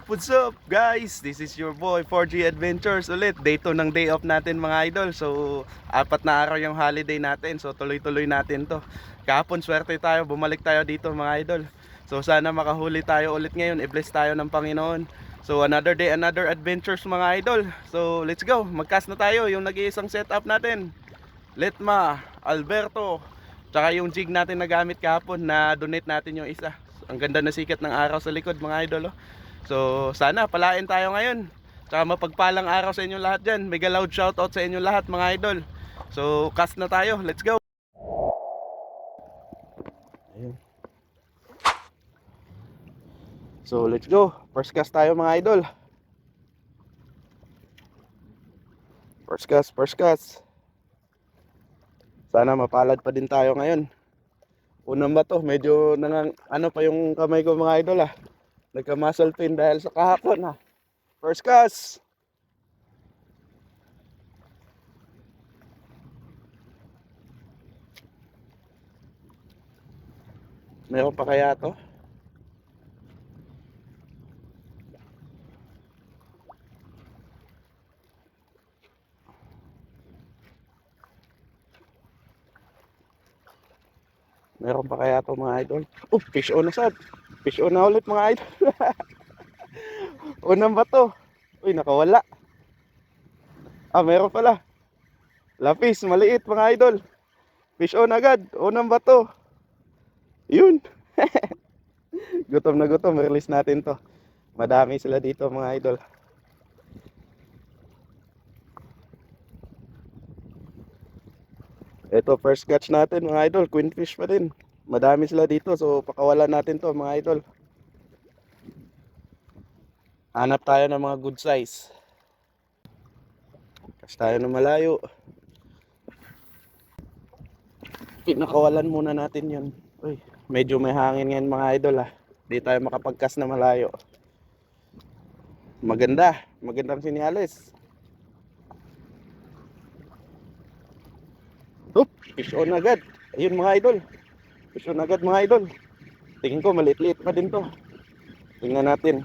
What's up guys? This is your boy 4G Adventures ulit. Day 2 ng day off natin mga idol. So, 4 na araw yung holiday natin. So, tuloy-tuloy natin to. Kahapon swerte tayo, bumalik tayo dito mga idol. So, sana makahuli tayo ulit ngayon. I-bless tayo ng Panginoon. So, another day, another adventures mga idol. So, let's go. Mag-cast na tayo yung nag-iisang setup natin. Letma, Alberto, tsaka yung jig natin na gamit kahapon na donate natin yung isa. Ang ganda na sikat ng araw sa likod mga idol. So sana palain tayo ngayon. Tsaka mapagpalang araw sa inyong lahat dyan. Mega loud shoutout sa inyong lahat mga idol. So cast na tayo, let's go. Ayun. So let's go. First cast tayo mga idol. First cast. Sana mapalad pa din tayo ngayon. Unang ba to, medyo ano pa yung kamay ko mga idol ah. Nagka-muscle pain dahil sa kahapon ha. First cast. Meron pa kaya to? Meron pa kaya to mga idol? Oh, fish on na sad. Fish on na ulit mga idol. Unang bato. Uy, nakawala. Ah, meron pala. Lapis, maliit mga idol. Fish on agad. Unang bato. Yun. Gutom na gutom. Release natin to. Madami sila dito mga idol. Ito, first catch natin mga idol. Queenfish pa din. Madami sila dito. So, pakawalan natin to mga idol. Hanap tayo ng mga good size. Cast tayo ng malayo. Pinakawalan muna natin yun. Uy, medyo may hangin ngayon mga idol ah. Di tayo makapag-cast na malayo. Magandang sinyalis. Oop, fish on agad. Ayun mga idol. Fish on agad mga idol. Tingin ko maliit-liit pa din to. Tingnan natin.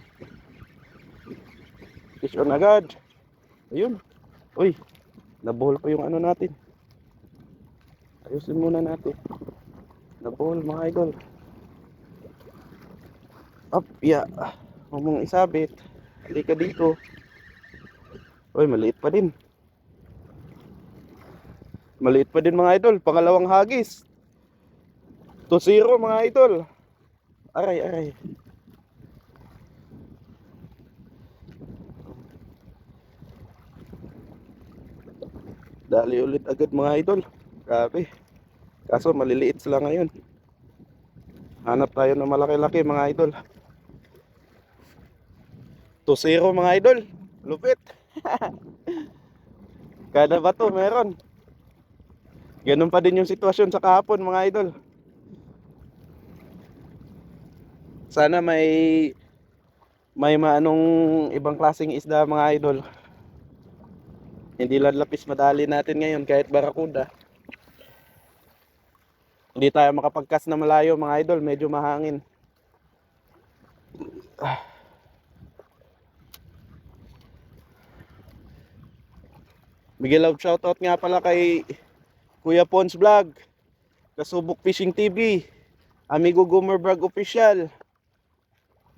Fish on agad. Ayun. Uy, nabuhol pa yung ano natin. Ayusin muna natin. Nabuhol mga idol. Up, yeah. Huwag mong isabit. Halika dito. Uy, maliit pa din. Maliit pa din mga idol. Pangalawang hagis. 2-0 mga idol. Aray. Dali ulit agad mga idol. Grabe. Kaso maliliit sila ngayon. Hanap tayo ng malaki-laki mga idol. 2-0 mga idol. Lupit. Kada bato meron. Ganun pa din yung sitwasyon sa kahapon mga idol. Sana may maanong ibang klaseng isda mga idol. Hindi lang lapis madali natin ngayon kahit barakuda. Hindi tayo makapag-cast na malayo mga idol, medyo mahangin. Bigyan love shoutout nga pala kay Kuya Pons Vlog, Kasubok Fishing TV, Amigo Gomer Vlog Official,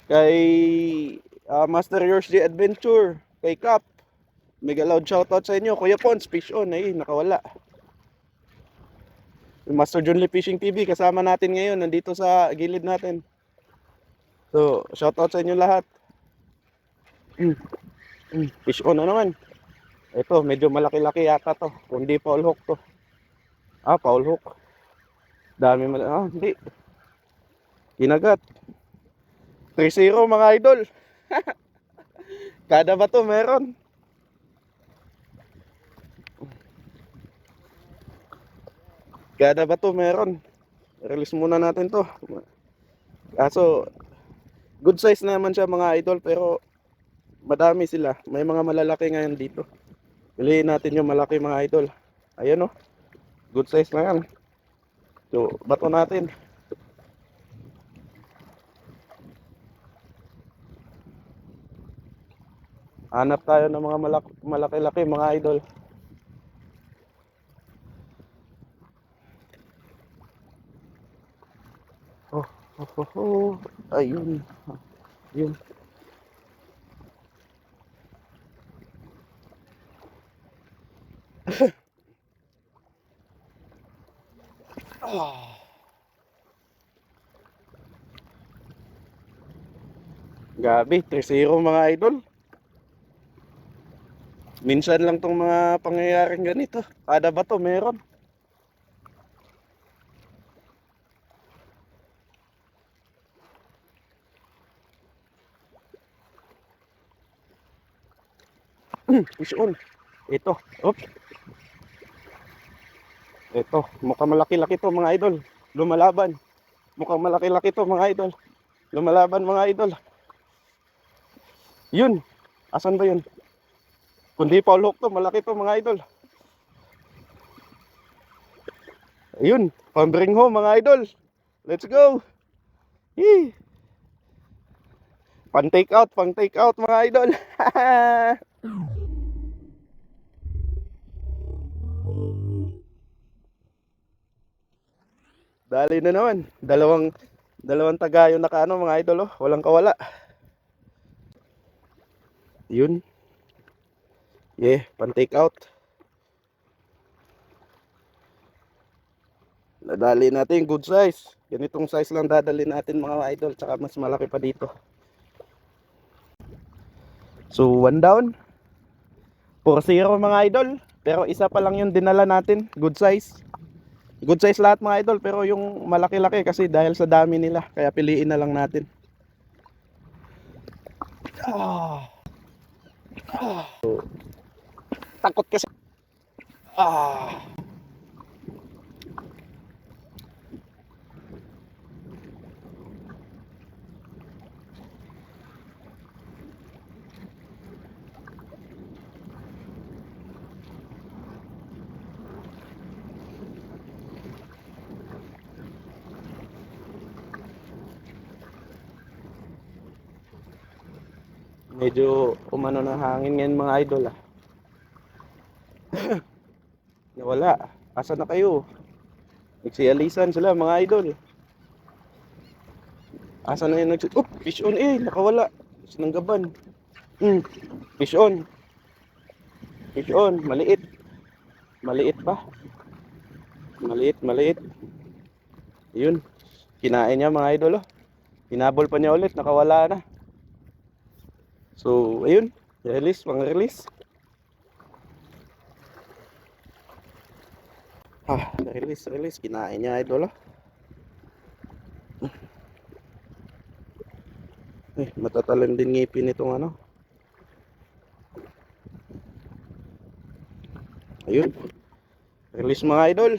kay Master Yours the Adventure, kay Cap. Mega loud shoutout sa inyo. Kuya Pons, fish on. Ay, nakawala. Master Junley Fishing TV, kasama natin ngayon. Nandito sa gilid natin. So, shoutout sa inyo lahat. Fish on na naman. Ito, medyo malaki-laki yata to. Kung hindi foul hook to. Ah, foul hook. Dami hindi. Kinagat. 3-0 mga idol. Kada bato meron. Kada bato meron. Release muna natin to. Kaso, good size naman siya mga idol, pero madami sila. May mga malalaki ngayon dito. Piliin natin yung malaki mga idol. Ayan o. Good size na yan. So, bato natin. Hanap tayo ng mga malaki-laki mga idol. Ayun. Ayun. Gabi, 3-0 mga idol. Minsan lang tong mga pangyayaring ganito. Kada bato meron. Fish on. Ito. Op. Ito. Mukhang malaki-laki to mga idol. Lumalaban. Mukhang malaki-laki to mga idol. Lumalaban mga idol. Yun. Asan ba yun? Kundi foul hook to. Malaki to mga idol. Ayun. Pambring home mga idol. Let's go. Yee. Pang take out mga idol. Dali na naman. Dalawang tagayo na kaano mga idol, oh. Walang kawala. Yun. Yeah, pan take out. Nadali natin good size. Ganitong size lang dadali natin mga idol, tsaka mas malaki pa dito. So, 1 down. 4-0 mga idol. Pero isa pa lang yung dinala natin. Good size. Good size lahat mga idol, pero yung malaki-laki kasi dahil sa dami nila, kaya piliin na lang natin. So, takot kasi. Medyo umano ng hangin ngayon mga idol, ah. Nawala. Asa na kayo? Nagsialisan sila mga idol. Asa na yun? Fish on nakawala. Sinanggaban. Fish on. Fish on. Maliit. Maliit pa. Maliit. Yun. Kinain niya mga idol, oh. Hinabol pa niya ulit. Nakawala na. So, ayun. Release. Release. Kinain niya idol, oh. Matatalim din ngipin itong ano. Ayun. Release mga idol.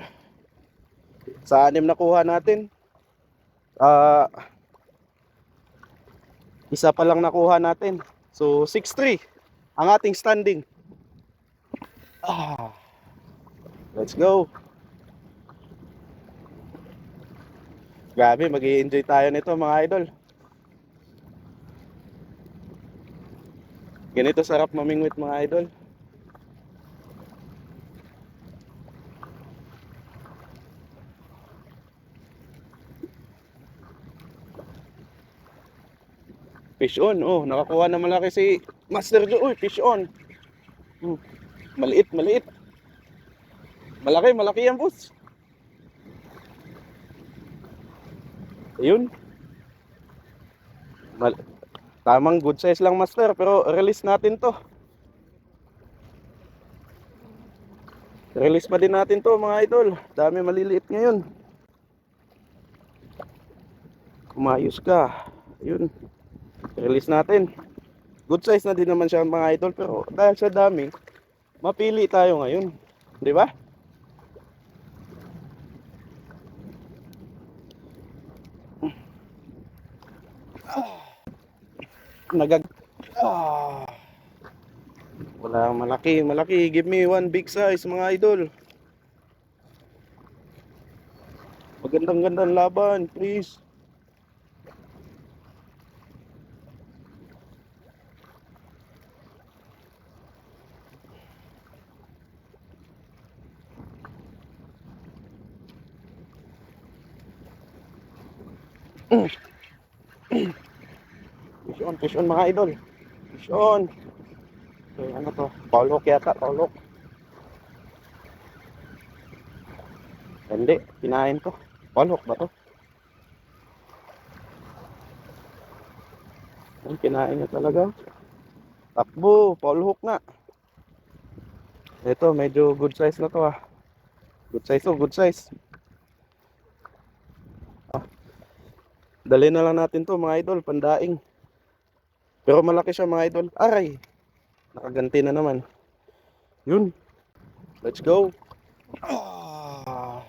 Sa 6 nakuha natin. Isa pa lang nakuha natin. So 6-3 ang ating standing. Let's go. Grabe, mag-i-enjoy tayo nito mga idol. Ganito sarap mamingwit mga idol. Fish on. Oh, nakakuha na malaki si Master Joe. Uy, fish on. Maliit. Malaki yan, boss. Ayun. Tamang good size lang, Master, pero release natin to. Release pa din natin to mga idol. Dami maliliit ngayon. Kumayos ka. Yun. Release natin. Good size na din naman siya mga idol. Pero dahil sa dami, mapili tayo ngayon. Di ba? Nagag... Ah. Wala malaki. Give me one big size mga idol. Magandang laban, please. Fish on mga idol. Fish on. Okay, ano to? Paulok yata, paulok. Hindi, kinain to. Paulok ba to? Ay, kinain niya talaga. Takbo, paulok nga. Ito, medyo good size na to ah. Good size to, good size. Dali na lang natin to mga idol, pandaing. Pero malaki siya mga idol. Aray, nakaganti na naman. Yun. Let's go. Ah.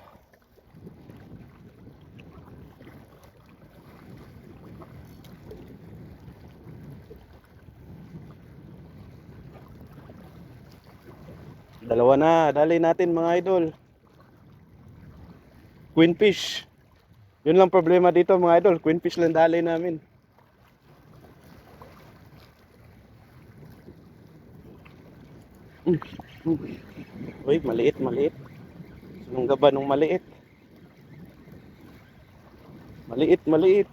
Dalawa na, dali natin mga idol. Queenfish. Yun lang problema dito mga idol, queenfish lang dali namin. Uy, maliit. Sinong gaba nung maliit? Maliit.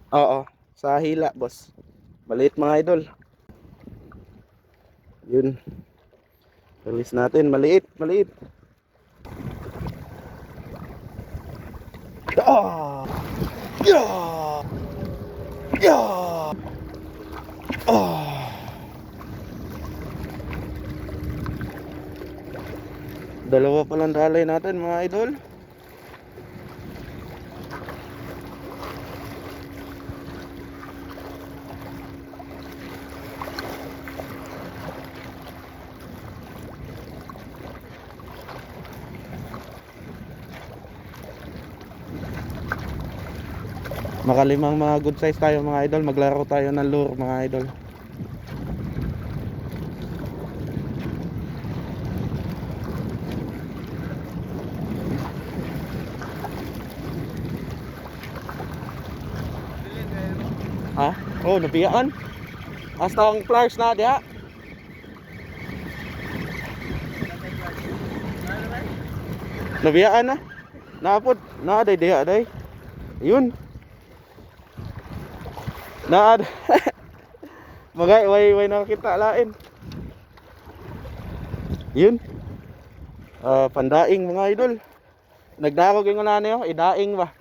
Oo, sa hila boss. Maliit mga idol. Yun. Release natin, maliit. Ah! Yeah! Yeah! Ah! Dalawa palang dalay natin mga idol. Makalimang mga good size tayo mga idol. Maglaro tayo ng lure mga idol. Ha? Oh, nabiyaan. Hasta ang flares na diha. Nabiyaan na. Naapod, naaday diha day. Yun. Naad. Magay way nakita lain. Yun. Pandaing mga idol. Nagdarog yung una niyo, idaing ba?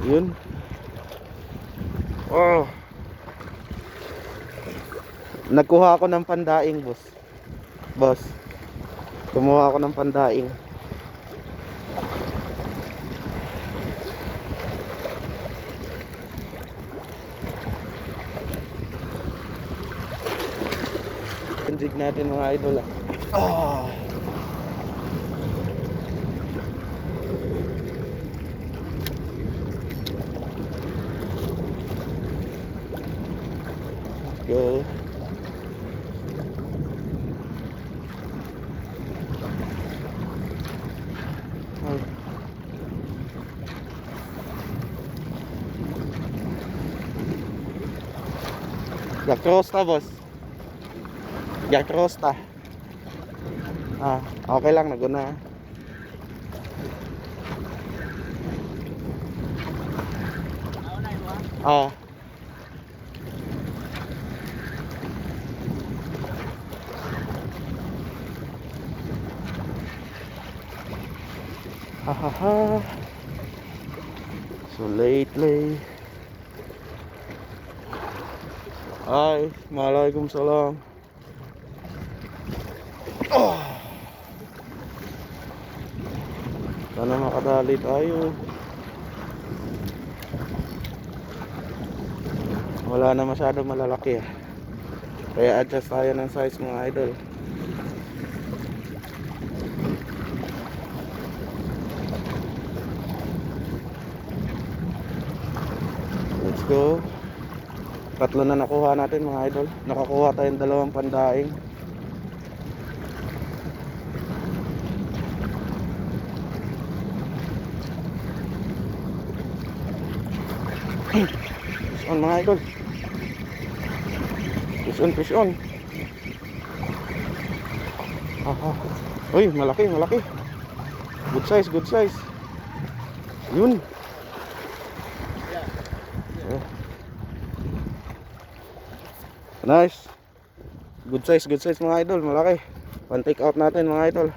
Yun. Oh. Nagkuha ako ng pandaing, boss. Kumuha ako ng pandaing. Jig natin mga idol ah. Oh. Go. Yakrosta boss. Yakrosta. Okay lang naguna. So lately Ay, Waalaikumsalam. Oh, sana makadali tayo. Wala na masyado malalaki. Kaya adjust tayo ng size mga idol. Let's go. Tatlo na nakuha natin mga idol. Nakakuha tayong 2 pandaing. Fish on mga idol. Fish on, fish on. Aha. Uy, malaki, malaki. Good size, good size. Yun. Nice. Good size mga idol, malaki. One take out natin mga idol.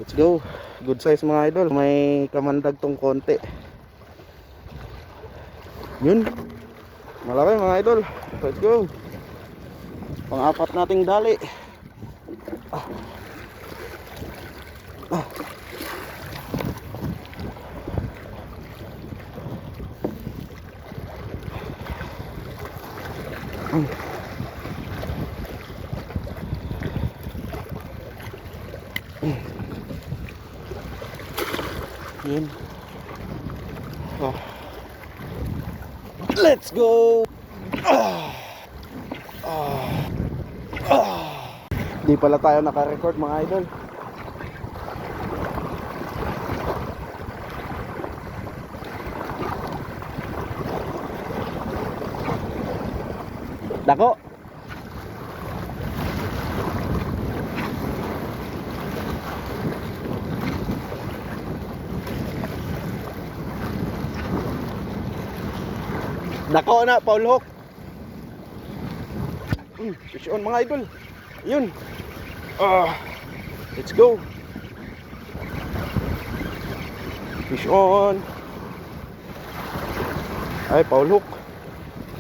Let's go. Good size mga idol. May kamandag tong konti. Yun. Malaki mga idol. Let's go. Pang-apat nating dali. Yun. Oh. Let's go. Di pala tayo naka-record mga idol. Dako. Dako na, Paul Hook. Fish on mga idol. Yun. Let's go. Fish on. Ay, Paul Hook.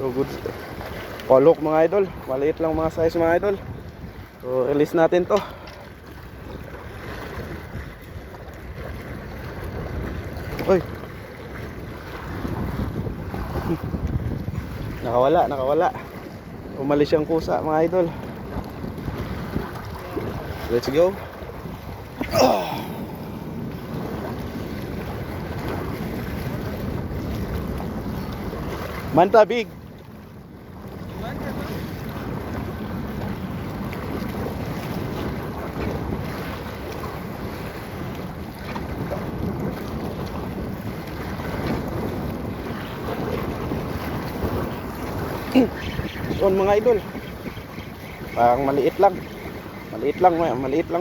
So good. Paul Hook mga idol. Maliit lang mga size mga idol. So release natin to. Oy. Nakawala, nakawala. Umalis yung kusa mga idol. Let's go. Manta big. On mga idol. Parang maliit lang. Maliit lang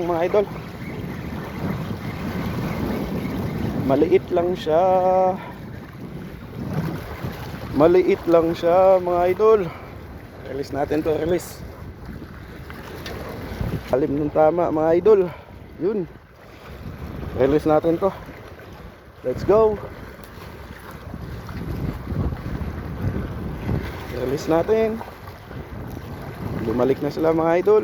mga idol. Maliit lang siya. Maliit lang siya mga idol. Release natin to, release. Alim ng tama mga idol. Yun. Release natin to. Let's go. Release natin. Bumalik na sila mga idol.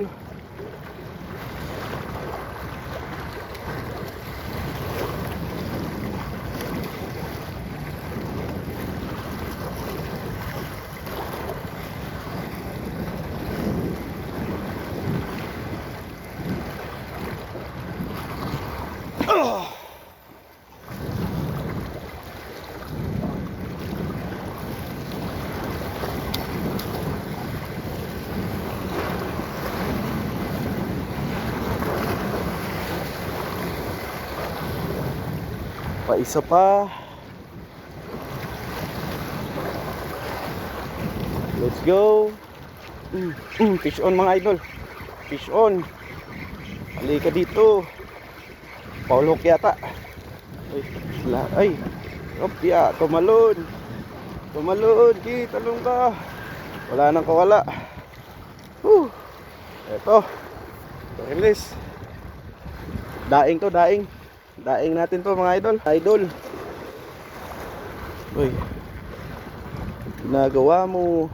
Pa isa pa. Let's go. Fish on mga idol. Fish on. Halika dito. Paul Hook yata. Ay. Opya, tumalon. Tumalon, talong ka. Wala nang kawala. Eto. Release. Daing to, daing. Daing natin to mga idol. Idol. Uy. ginagawa mo?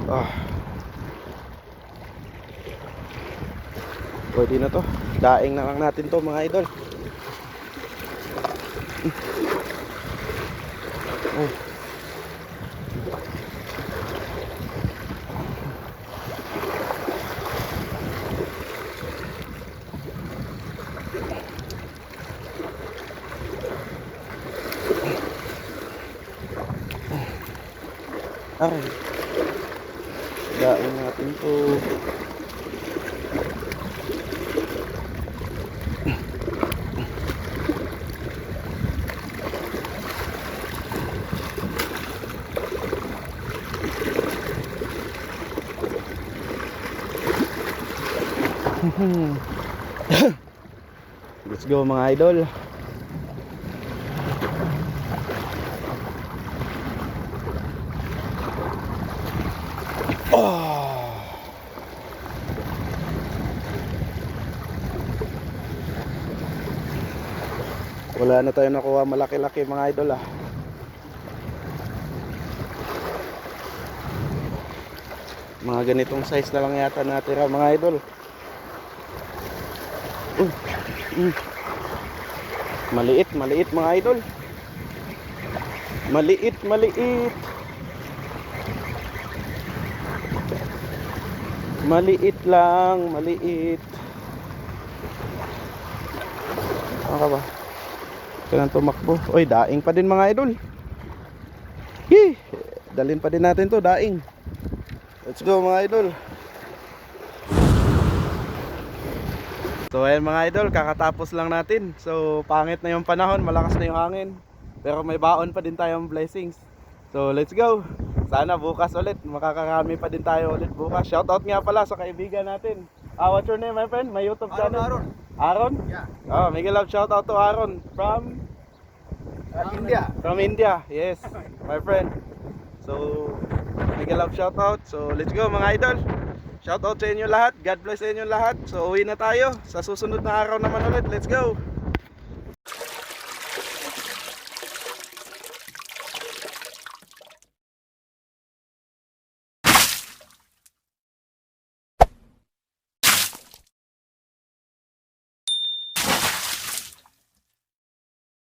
Ah. Pwede na to. Daing na lang natin to mga idol. Oh. Ay. Daing natin to. Let's go mga idol. Wala na tayo nakuha malaki-laki mga idol Mga ganitong size na lang yata natira mga idol. Maliit mga idol. Maliit. Maliit lang, maliit. Ano ka ba? Kailan tumakbo? Oy, daing pa din mga idol. Dalhin pa din natin to, daing. Let's go mga idol. So ayan mga idol, kakatapos lang natin. So pangit na yung panahon, malakas na yung hangin, pero may baon pa din tayong blessings. So let's go. Sana bukas ulit, makakarami pa din tayo ulit bukas. Shoutout nga pala sa kaibigan natin. What's your name my friend? My YouTube channel? Aaron? Yeah. Oh, Miguel love shoutout to Aaron from India. From India, yes, my friend. So, Miguel love shoutout. So, let's go mga idol. Shoutout sa inyo lahat. God bless sa inyo lahat. So, uwi na tayo. Sa susunod na araw naman ulit. Let's go.